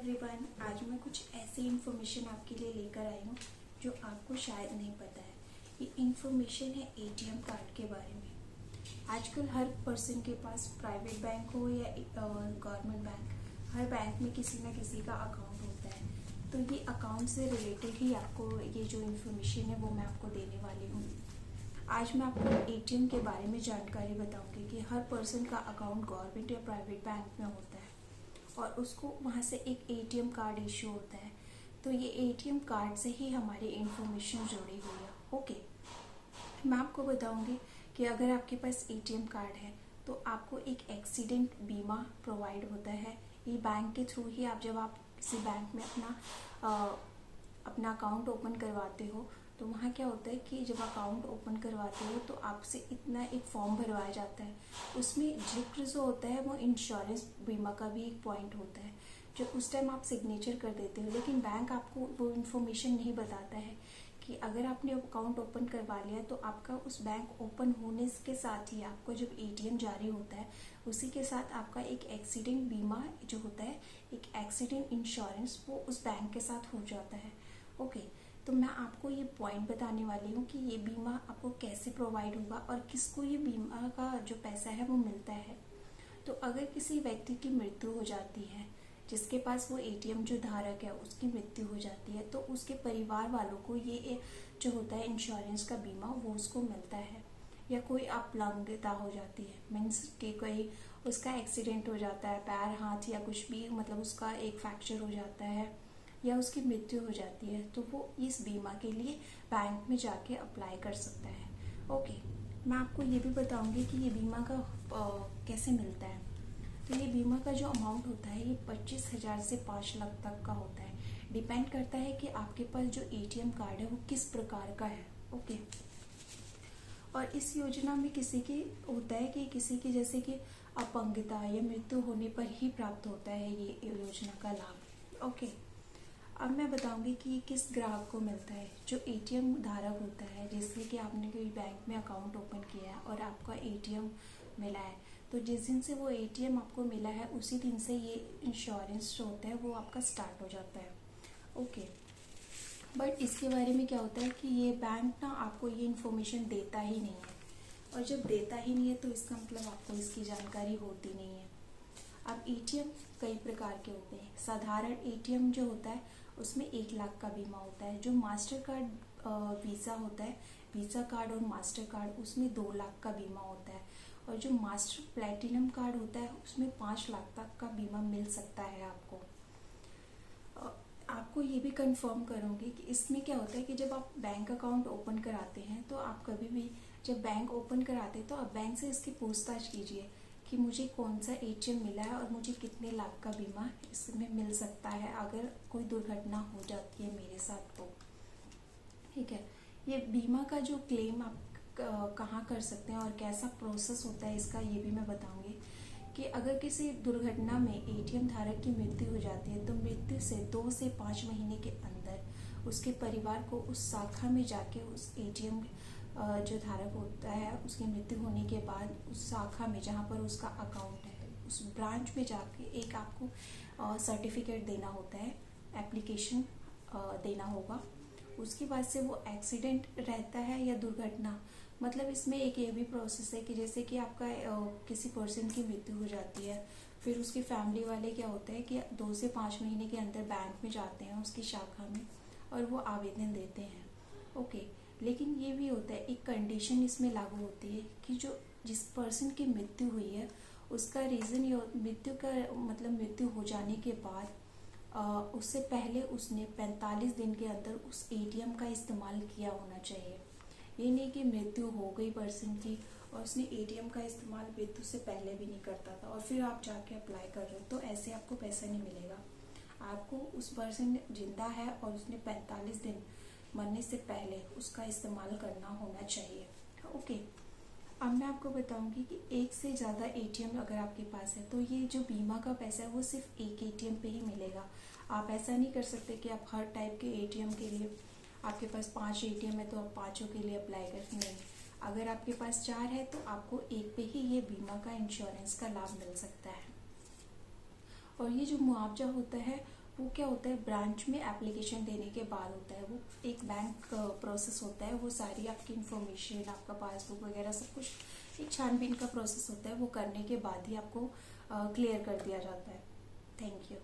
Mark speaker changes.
Speaker 1: Everyone, आज मैं कुछ ऐसी इन्फॉर्मेशन आपके लिए लेकर आई हूँ जो आपको शायद नहीं पता है। ये इन्फॉर्मेशन है एटीएम कार्ड के बारे में। आजकल हर पर्सन के पास प्राइवेट बैंक हो या गवर्नमेंट बैंक, हर बैंक में किसी न किसी का अकाउंट होता है। तो ये अकाउंट से रिलेटेड ही आपको ये जो इन्फॉर्मेशन है वो मैं आपको देने वाली हूँ। आज मैं आपको एटीएम के बारे में जानकारी बताऊंगी कि हर पर्सन का अकाउंट गवर्नमेंट या प्राइवेट बैंक में होता है और उसको वहाँ से एक एटीएम कार्ड इशू होता है। तो ये एटीएम कार्ड से ही हमारी इंफॉर्मेशन जुड़ी हुई है। ओके, मैं आपको बताऊंगी कि अगर आपके पास एटीएम कार्ड है तो आपको एक एक्सीडेंट बीमा प्रोवाइड होता है। ये बैंक के थ्रू ही जब आप किसी बैंक में अपना अकाउंट ओपन करवाते हो तो वहाँ क्या होता है कि जब अकाउंट ओपन करवाते हो तो आपसे इतना एक फॉर्म भरवाया जाता है। उसमें जिक्र जो होता है वो इंश्योरेंस बीमा का भी एक पॉइंट होता है जो उस टाइम आप सिग्नेचर कर देते हो, लेकिन बैंक आपको वो इन्फॉर्मेशन नहीं बताता है कि अगर आपने अकाउंट ओपन करवा लिया तो आपका उस बैंक ओपन होने के साथ ही आपको जब एटीएम जारी होता है उसी के साथ आपका एक एक्सीडेंट बीमा जो होता है, एक एक्सीडेंट इंश्योरेंस, वो उस बैंक के साथ हो जाता है। ओके, तो मैं आपको ये पॉइंट बताने वाली हूँ कि ये बीमा आपको कैसे प्रोवाइड होगा और किसको ये बीमा का जो पैसा है वो मिलता है। तो अगर किसी व्यक्ति की मृत्यु हो जाती है, जिसके पास वो एटीएम जो धारक है उसकी मृत्यु हो जाती है, तो उसके परिवार वालों को ये जो होता है इंश्योरेंस का बीमा वो उसको मिलता है। या कोई अपंगता हो जाती है, मीन्स कि कोई उसका एक्सीडेंट हो जाता है, पैर हाथ या कुछ भी, मतलब उसका एक फ्रैक्चर हो जाता है या उसकी मृत्यु हो जाती है, तो वो इस बीमा के लिए बैंक में जाके अप्लाई कर सकता है। ओके, मैं आपको ये भी बताऊंगी कि ये बीमा का कैसे मिलता है। तो ये बीमा का जो अमाउंट होता है ये 25,000 से 5 लाख तक का होता है। डिपेंड करता है कि आपके पास जो एटीएम कार्ड है वो किस प्रकार का है। ओके, और इस योजना में किसी की होता है कि किसी की जैसे कि अपंगता या मृत्यु होने पर ही प्राप्त होता है ये योजना का लाभ। ओके, अब मैं बताऊंगी कि ये किस ग्राहक को मिलता है। जो एटीएम धारक होता है, जैसे कि आपने कोई बैंक में अकाउंट ओपन किया है और आपका एटीएम मिला है, तो जिस दिन से वो एटीएम आपको मिला है उसी दिन से ये इंश्योरेंस जो होता है वो आपका स्टार्ट हो जाता है। ओके, बट इसके बारे में क्या होता है कि ये बैंक ना आपको ये इन्फॉर्मेशन देता ही नहीं है, और जब देता ही नहीं है तो इसका मतलब आपको इसकी जानकारी होती नहीं है। अब एटीएम कई प्रकार के होते हैं। साधारण एटीएम जो होता है उसमें 1 लाख का बीमा होता है। जो मास्टर कार्ड वीज़ा होता है, वीज़ा कार्ड और मास्टर कार्ड, उसमें 2 लाख का बीमा होता है। और जो मास्टर प्लैटिनम कार्ड होता है उसमें 5 लाख तक का बीमा मिल सकता है आपको। आपको ये भी कंफर्म करूँगी कि इसमें क्या होता है कि जब आप बैंक अकाउंट ओपन कराते हैं तो आप कभी भी जब बैंक ओपन कराते हैं तो आप बैंक से इसकी पूछताछ कीजिए कि मुझे कौन सा एटीएम मिला है और मुझे कितने लाख का बीमा इसमें मिल सकता है अगर कोई दुर्घटना हो जाती है मेरे साथ तो। ठीक है, ये बीमा का जो क्लेम आप कहाँ कर सकते हैं और कैसा प्रोसेस होता है इसका ये भी मैं बताऊंगी कि अगर किसी दुर्घटना में एटीएम धारक की मृत्यु हो जाती है तो मृत्यु से 2 से 5 महीने के अंदर उसके परिवार को उस शाखा में जाके उस एटीएम जो धारक होता है उसकी मृत्यु होने के बाद उस शाखा में जहाँ पर उसका अकाउंट है उस ब्रांच में जाके एक आपको सर्टिफिकेट देना होता है, एप्लीकेशन देना होगा। उसके बाद से वो एक्सीडेंट रहता है या दुर्घटना, मतलब इसमें एक ये भी प्रोसेस है कि जैसे कि आपका किसी पर्सन की मृत्यु हो जाती है, फिर उसकी फैमिली वाले क्या होता है कि 2 से 5 महीने के अंदर बैंक में जाते हैं उसकी शाखा में और वो आवेदन देते हैं। ओके, लेकिन ये भी होता है, एक कंडीशन इसमें लागू होती है कि जो जिस पर्सन की मृत्यु हुई है उसका रीज़न ये मृत्यु का मतलब मृत्यु हो जाने के बाद उससे पहले उसने 45 दिन के अंदर उस एटीएम का इस्तेमाल किया होना चाहिए। ये नहीं कि मृत्यु हो गई पर्सन की और उसने एटीएम का इस्तेमाल मृत्यु से पहले भी नहीं करता था और फिर आप जाके अप्लाई कर रहे हो, तो ऐसे आपको पैसा नहीं मिलेगा। आपको उस पर्सन जिंदा है और उसने 45 दिन मरने से पहले उसका इस्तेमाल करना होना चाहिए। ओके, अब मैं आपको बताऊंगी कि एक से ज़्यादा एटीएम अगर आपके पास है तो ये जो बीमा का पैसा है वो सिर्फ एक एटीएम पे ही मिलेगा। आप ऐसा नहीं कर सकते कि आप हर टाइप के एटीएम के लिए, आपके पास 5 एटीएम है तो आप 5 के लिए अप्लाई कर, नहीं। अगर आपके पास 4 है तो आपको एक पे ही ये बीमा का इंश्योरेंस का लाभ मिल सकता है। और ये जो मुआवजा होता है वो क्या होता है, ब्रांच में एप्लीकेशन देने के बाद होता है। वो एक बैंक प्रोसेस होता है, वो सारी आपकी इन्फॉर्मेशन, आपका पासबुक वगैरह सब कुछ एक छानबीन का प्रोसेस होता है, वो करने के बाद ही आपको क्लियर कर दिया जाता है। Thank you.